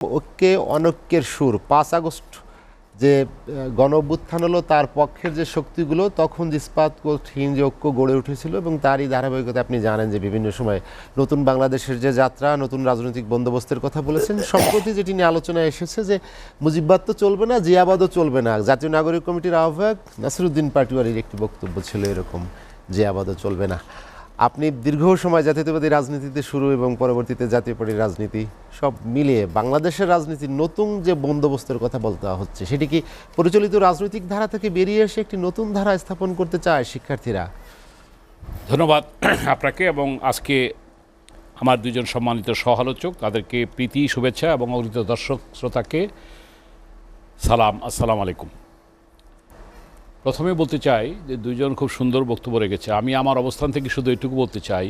ঐক্যে অনৈক্যের সুর ৫ আগস্ট যে গণ অভ্যুত্থান হলো তার পক্ষের যে শক্তিগুলো তখন যে ইস্পাতহীন যে ঐক্য গড়ে উঠেছিল এবং তারই ধারাবাহিকতা আপনি জানেন যে বিভিন্ন সময় নতুন বাংলাদেশের যে যাত্রা নতুন রাজনৈতিক বন্দোবস্তের কথা বলেছেন। সম্প্রতি যেটি নিয়ে আলোচনায় এসেছে যে মুজিববাদ তো চলবে না, জিয়াবাদও চলবে না। জাতীয় নাগরিক কমিটির আহ্বায়ক নাসিরউদ্দিন পাটোয়ারির একটি বক্তব্য ছিল এরকম, জিয়াবাদও চলবে না। আপনি দীর্ঘ সময় জাতীয়তাবাদী রাজনীতিতে শুরু এবং পরবর্তীতে জাতীয় পার্টির রাজনীতি সব মিলিয়ে বাংলাদেশের রাজনীতির নতুন যে বন্দোবস্তের কথা বলতে হচ্ছে সেটি কি পরিচালিত রাজনৈতিক ধারা থেকে বেরিয়ে এসে একটি নতুন ধারা স্থাপন করতে চায় শিক্ষার্থীরা? ধন্যবাদ আপনাকে এবং আজকে আমার দুজন সম্মানিত সহ-আলোচক তাদেরকে প্রীতি শুভেচ্ছা এবং অগ্রিত দর্শক শ্রোতাকে সালাম, আসসালামু আলাইকুম। প্রথমে বলতে চাই যে দুইজন খুব সুন্দর বক্তব্য রেখেছে। আমি আমার অবস্থান থেকে শুধু এটুকু বলতে চাই,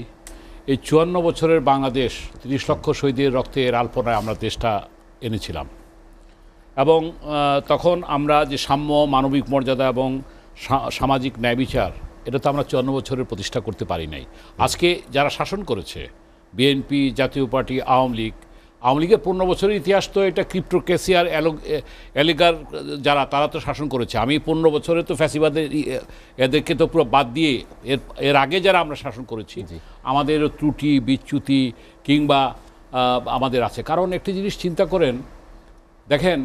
এই ৫৪ বছরের বাংলাদেশ ৩০ লক্ষ শহীদের রক্তের আলপনায় আমরা দেশটা এনেছিলাম এবং তখন আমরা যে সাম্য, মানবিক মর্যাদা এবং সামাজিক ন্যায় বিচার এটা তো আমরা ৫৪ বছরের প্রতিষ্ঠা করতে পারি নাই। আজকে যারা শাসন করেছে বিএনপি, জাতীয় পার্টি, আওয়ামী লীগের ১৫ বছরের ইতিহাস তো এটা ক্রিপ্টোক্রেসি আর এলিগার যারা তারা তো শাসন করেছে। আমি ১৫ বছরে তো ফ্যাসিবাদের এদেরকে তো পুরো বাদ দিয়ে এর আগে যারা আমরা শাসন করেছি আমাদের ত্রুটি বিচ্যুতি কিংবা আমাদের আছে। কারণ একটি জিনিস চিন্তা করেন, দেখেন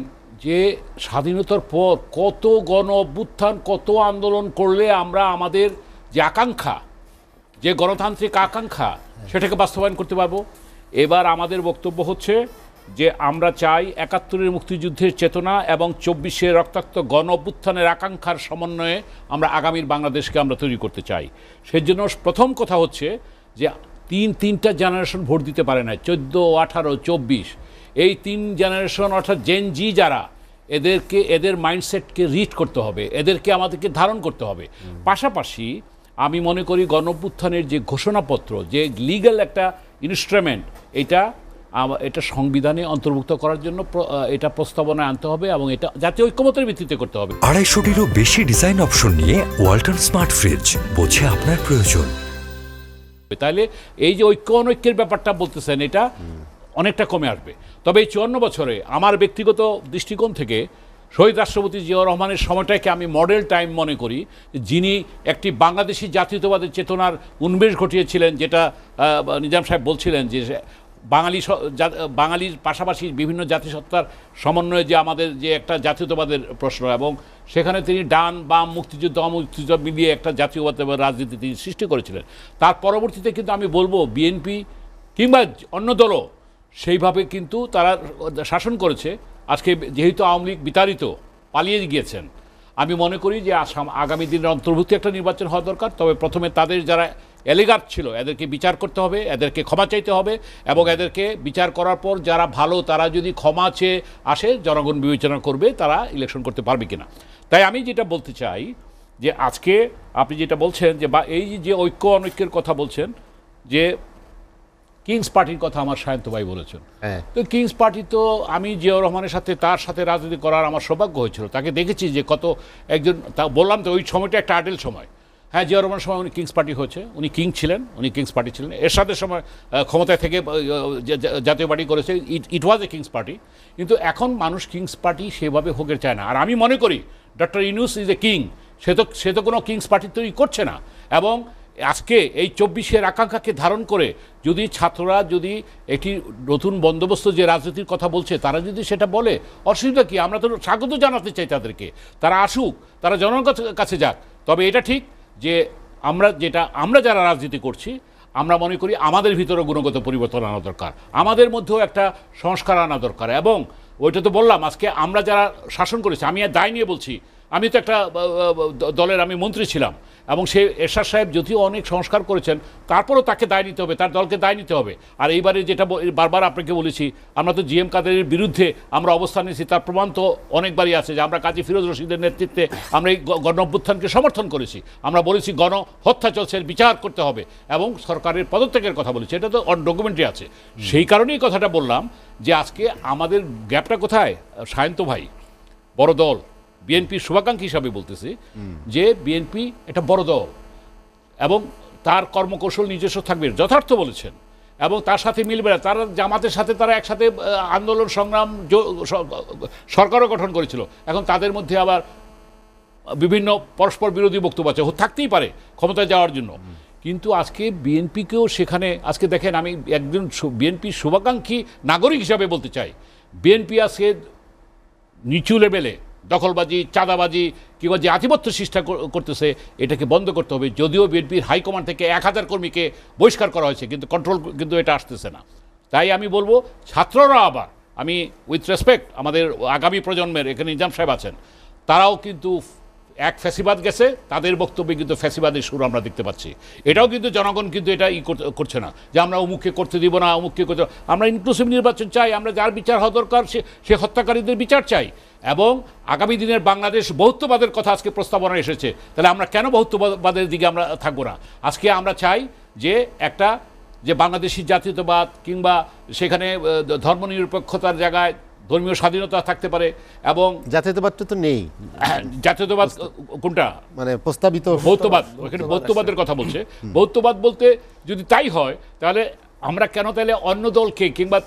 যে স্বাধীনতার পর কত গণ অভ্যুত্থান কত আন্দোলন করলে আমরা আমাদের যে আকাঙ্ক্ষা, যে গণতান্ত্রিক আকাঙ্ক্ষা সেটাকে বাস্তবায়ন করতে পারবো। এবার আমাদের বক্তব্য হচ্ছে যে আমরা চাই ৭১-এর মুক্তিযুদ্ধের চেতনা এবং ২৪-এর রক্তাক্ত গণ অভ্যুত্থানের আকাঙ্ক্ষার সমন্বয়ে আমরা আগামীর বাংলাদেশকে আমরা তৈরি করতে চাই। সেজন্য প্রথম কথা হচ্ছে যে তিনটা জেনারেশন ভোট দিতে পারে না, ১৪, ১৮, ২৪। এই ৩ জেনারেশন অর্থাৎ জেন জি যারা, এদের মাইন্ডসেটকে রিড করতে হবে, এদেরকে আমাদেরকে ধারণ করতে হবে। পাশাপাশি আমি মনে করি গণ অভ্যুত্থানের যে ঘোষণাপত্র, যে লিগ্যাল একটা ইনস্ট্রুমেন্ট, এটা সংবিধানে অন্তর্ভুক্ত করার জন্য এটা প্রস্তাবনায় আনতে হবে এবং এটা জাতীয় ঐক্যমত্যের ভিত্তিতে করতে হবে। ২৫০টিরও বেশি ডিজাইন অপশন নিয়ে ওয়ালটন স্মার্ট ফ্রিজ, বোঝে আপনার প্রয়োজন। তাহলে এই যে ঐক্য অনৈক্যের ব্যাপারটা বলতেছেন এটা অনেকটা কমে আসবে। তবে এই ৫৪ বছরে আমার ব্যক্তিগত দৃষ্টিকোণ থেকে শহীদ রাষ্ট্রপতি জিয়াউর রহমানের সময়টাকে আমি মডেল টাইম মনে করি, যিনি একটি বাংলাদেশি জাতীয়তাবাদের চেতনার উন্মেষ ঘটিয়েছিলেন, যেটা নিজাম সাহেব বলছিলেন যে বাঙালির পাশাপাশি বিভিন্ন জাতিসত্তার সমন্বয়ে যে আমাদের যে একটা জাতীয়তাবাদের প্রশ্ন, এবং সেখানে তিনি ডান বাম মুক্তিযুদ্ধ অমুক্তিযুদ্ধ মিলিয়ে একটা জাতীয়তাবাদের রাজনীতি তিনি সৃষ্টি করেছিলেন। তার পরবর্তীতে কিন্তু আমি বলবো বিএনপি কিংবা অন্য দলও সেইভাবে কিন্তু তারা শাসন করেছে। আজকে যেহেতু আওয়ামী লীগ বিতাড়িত, পালিয়ে গিয়েছেন, আমি মনে করি যে আগামী দিনের অন্তর্ভুক্তি একটা নির্বাচন হওয়া দরকার। তবে প্রথমে তাদের যারা এলিগার ছিল এদেরকে বিচার করতে হবে, এদেরকে ক্ষমা চাইতে হবে এবং এদেরকে বিচার করার পর যারা ভালো তারা যদি ক্ষমা চেয়ে আসে, জনগণ বিবেচনা করবে তারা ইলেকশন করতে পারবে কিনা। তাই আমি যেটা বলতে চাই যে আজকে আপনি যেটা বলছেন যে বা এই যে ঐক্য অনৈক্যের কথা বলছেন, যে কিংস পার্টির কথা আমার সায়ন্ত ভাই বলেছেন, তো কিংস পার্টি তো আমি জিয়াউর রহমানের সাথে তার সাথে রাজনীতি করার আমার সৌভাগ্য হয়েছিল। তাকে দেখেছি যে কত একজন, তা বললাম তো ওই সময়টা একটা আডেল সময়। হ্যাঁ, জিয়াউর রহমানের সময় উনি কিংস পার্টি হয়েছে, উনি কিং ছিলেন, উনি কিংস পার্টি ছিলেন। এরশাদের সময় ক্ষমতায় থেকে জাতীয় পার্টি করেছে, ইট ওয়াজ এ কিংস পার্টি। কিন্তু এখন মানুষ কিংস পার্টি সেভাবে হোক চায় না। আর আমি মনে করি doctor Yunus is a king, সে তো কোনো কিংস পার্টি তৈরি করছে না। এবং আজকে এই ২৪-এর আকাঙ্ক্ষাকে ধারণ করে যদি ছাত্ররা যদি একটি নতুন বন্দোবস্ত যে রাজনীতির কথা বলছে তারা যদি সেটা বলে, অসুবিধা কি? আমরা তো স্বাগত জানাতে চাই তাদেরকে, তারা আসুক, তারা জনগণের কাছে যাক। তবে এটা ঠিক যে আমরা যারা রাজনীতি করছি, আমরা মনে করি আমাদের ভিতরে গুণগত পরিবর্তন আনা দরকার, আমাদের মধ্যেও একটা সংস্কার আনা দরকার। এবং ওইটা তো বললাম, আজকে আমরা যারা শাসন করেছি, আমি আর দায় নিয়ে বলছি, আমি তো একটা দলের আমি মন্ত্রী ছিলাম এবং সে এরশাদ সাহেব যদিও অনেক সংস্কার করেছেন, তারপরও তাকে দায় নিতে হবে, তার দলকে দায় নিতে হবে। আর এইবারে যেটা বারবার আপনাকে বলেছি, আমরা তো জিএম কাদেরের বিরুদ্ধে আমরা অবস্থান নিয়েছি, তার প্রমাণ তো অনেকবারই আছে যে আমরা কাজী ফিরোজ রশিদের নেতৃত্বে আমরা এই গণ অভ্যুত্থানকে সমর্থন করেছি। আমরা বলেছি গণ হত্যা চলছে, বিচার করতে হবে এবং সরকারের পদত্যাগের কথা বলেছি, এটা তো অন ডকুমেন্টারি আছে। সেই কারণেই কথাটা বললাম যে আজকে আমাদের গ্যাপটা কোথায়। সায়ন্ত ভাই বড় দল, বিএনপির শুভাকাঙ্ক্ষী হিসাবে বলতেছি যে বিএনপি একটা বড় দল এবং তার কর্মকৌশল নিজস্ব থাকবে, যথার্থ বলেছেন। এবং তার সাথে মিলবে না, তারা জামাতের সাথে তারা একসাথে আন্দোলন সংগ্রাম সরকারও গঠন করেছিল। এখন তাদের মধ্যে আবার বিভিন্ন পরস্পর বিরোধী বক্তব্য আছে, থাকতেই পারে ক্ষমতায় যাওয়ার জন্য। কিন্তু আজকে বিএনপিকেও সেখানে, আজকে দেখেন, আমি একজন বিএনপির শুভাকাঙ্ক্ষী নাগরিক হিসাবে বলতে চাই, বিএনপি আজকে নিচু লেভেলে দখলবাজি, চাঁদাবাজি কিংবা যে আধিপত্য সৃষ্টি করতেছে, এটাকে বন্ধ করতে হবে। যদিও বিএনপির হাইকমান্ড থেকে 1000 কর্মীকে বহিষ্কার করা হয়েছে, কিন্তু কন্ট্রোল কিন্তু এটা আসতেছে না। তাই আমি বলবো ছাত্ররা আবার, আমি উইথ রেসপেক্ট আমাদের আগামী প্রজন্মের, এখানে নিজাম সাহেব আছেন, তারাও কিন্তু এক ফ্যাসিবাদ গেছে, তাদের বক্তব্যে কিন্তু ফ্যাসিবাদের সুর আমরা দেখতে পাচ্ছি। এটাও কিন্তু জনগণ কিন্তু এটা করছে না যে আমরা অমুককে করতে দিব না, অমুককে করতে, আমরা ইনক্লুসিভ নির্বাচন চাই, আমরা যার বিচার হওয়া দরকার সে হত্যাকারীদের বিচার চাই। এবং আগামী দিনের বাংলাদেশ বহুত্ববাদের কথা আজকে প্রস্তাবনা এসেছে, তাহলে আমরা কেন বহুত্ববাদের দিকে আমরা থাকবো না? আজকে আমরা চাই যে একটা যে বাংলাদেশি জাতীয়তাবাদ কিংবা সেখানে ধর্মনিরপেক্ষতার জায়গায় ধর্মীয় স্বাধীনতা থাকতে পারে। এবং জাতীয়তাবাদটা তো নেই, জাতীয়তাবাদ কোনটা, মানে প্রস্তাবিত বৌদ্ধবাদ, ওখানে বৌদ্ধবাদের কথা বলছে। বৌদ্ধবাদ বলতে যদি তাই হয়, তাহলে আমরা কেন তাহলে অন্য দলকে কিংবা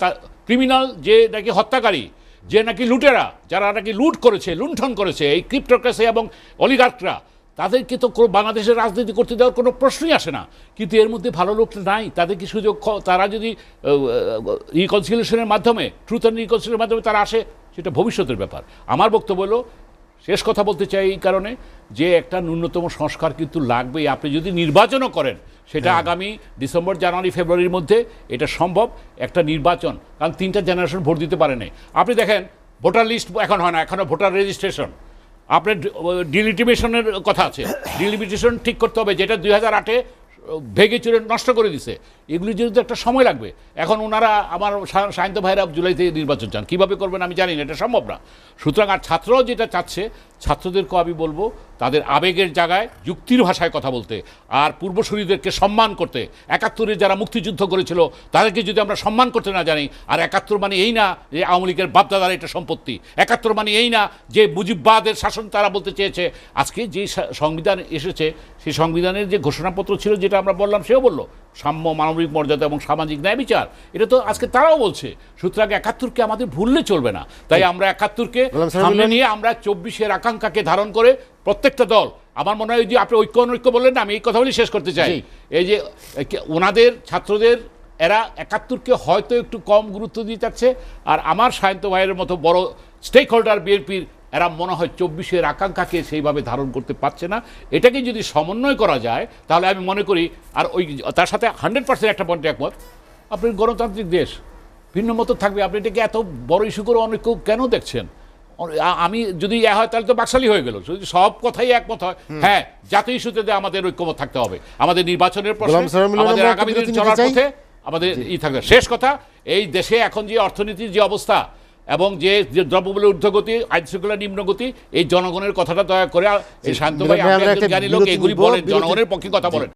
ক্রিমিনাল যে নাকি হত্যাকারী, যে নাকি লুটেরা, যারা নাকি লুট করেছে, লুণ্ঠন করেছে, এই ক্রিপ্টোক্রেসি এবং অলিগার্করা, তাদেরকে তো বাংলাদেশের রাজনীতি করতে দেওয়ার কোনো প্রশ্নই আসে না। কিন্তু এর মধ্যে ভালো লোক নাই, তাদেরকে সুযোগ, তারা যদি রিকনসিলিয়েশনের মাধ্যমে, ট্রুথ অ্যান্ড রিকনসিলিয়েশনের মাধ্যমে তারা আসে, সেটা ভবিষ্যতের ব্যাপার। আমার বক্তব্য হলো, শেষ কথা বলতে চাই এই কারণে যে একটা ন্যূনতম সংস্কার কিন্তু লাগবেই। আপনি যদি নির্বাচনও করেন, সেটা আগামী ডিসেম্বর, জানুয়ারি, ফেব্রুয়ারির মধ্যে এটা সম্ভব, একটা নির্বাচন। কারণ 3টা জেনারেশন ভোট দিতে পারে নাই। আপনি দেখেন ভোটার লিস্ট এখন হয় না, এখনও ভোটার রেজিস্ট্রেশন, আপনার ডিলিমিটেশনের কথা আছে, ডিলিমিটেশন ঠিক করতে হবে, যেটা 2008-এ ভেঙে চুরে নষ্ট করে দিছে। এগুলি যেহেতু একটা সময় লাগবে। এখন ওনারা, আমার সায়ন্ত ভাইরা জুলাইতে নির্বাচন চান, কীভাবে করবেন আমি জানি না, এটা সম্ভব না। সুতরাং আর ছাত্ররাও যেটা চাচ্ছে, ছাত্রদেরকেও আমি বলবো তাদের আবেগের জায়গায় যুক্তির ভাষায় কথা বলতে, আর পূর্বসূরীদেরকে সম্মান করতে। 71-এ যারা মুক্তিযুদ্ধ করেছিল তাদেরকে যদি আমরা সম্মান করতে না জানি, আর 71 মানে এই না যে আওয়ামী লীগের বাপদাদার এটা সম্পত্তি, 71 মানে এই না যে মুজিববাদের শাসন তারা বলতে চেয়েছে। আজকে যে সংবিধান এসেছে, সেই সংবিধানের যে ঘোষণাপত্র ছিল, যেটা আমরা বললাম, সেও বললো সাম্য, মানবিক মর্যাদা এবং সামাজিক ন্যায় বিচার, এটা তো আজকে তারাও বলছে। সুতরাং 71-কে আমাদের ভুললে চলবে না। তাই আমরা 71-কে সামনে নিয়ে আমরা 24-এর আকাঙ্ক্ষাকে ধারণ করে প্রত্যেকটা দল, আমার মনে হয় যে আপনি ঐক্য অনৈক্য বললেন না, আমি এই কথা বলি শেষ করতে চাই। এই যে ওনাদের ছাত্রদের, এরা 71-কে হয়তো একটু কম গুরুত্ব দিয়ে যাচ্ছে, আর আমার সায়ন্ত ভাইয়ের মতো বড় স্টেক হোল্ডার বিএনপির, এরা মনে হয় 24-এর আকাঙ্ক্ষাকে সেইভাবে ধারণ করতে পারছে না। এটাকে যদি সমন্বয় করা যায়, তাহলে আমি মনে করি, আর ওই তার সাথে 100% একটা পয়েন্টে একমত, আপনি গণতান্ত্রিক দেশ, ভিন্ন মতো থাকবে। আপনি এটাকে এত বড় ইস্যু করে অনৈক্য কেন দেখছেন? আমি যদি হয় তাহলে তো বাকশালী হয়ে গেল, যদি সব কথাই একমত হয়। হ্যাঁ, জাতীয় ইস্যুতে আমাদের ঐক্যমত থাকতে হবে, আমাদের নির্বাচনের প্রশ্নে, আমাদের আগামী দিন চলার পথে আমাদের থাকবে। শেষ কথা, এই দেশে এখন যে অর্থনীতির যে অবস্থা এবং যে দ্রব্যমূল্যের ঊর্ধ্বগতি, আইন শৃঙ্খলার নিম্নগতি, এই জনগণের কথাটা দয়া করে এই শান্ত ভাই, আপনি একজন জ্ঞানী লোক, এগুলি বলেন, জনগণের পক্ষে কথা বলেন।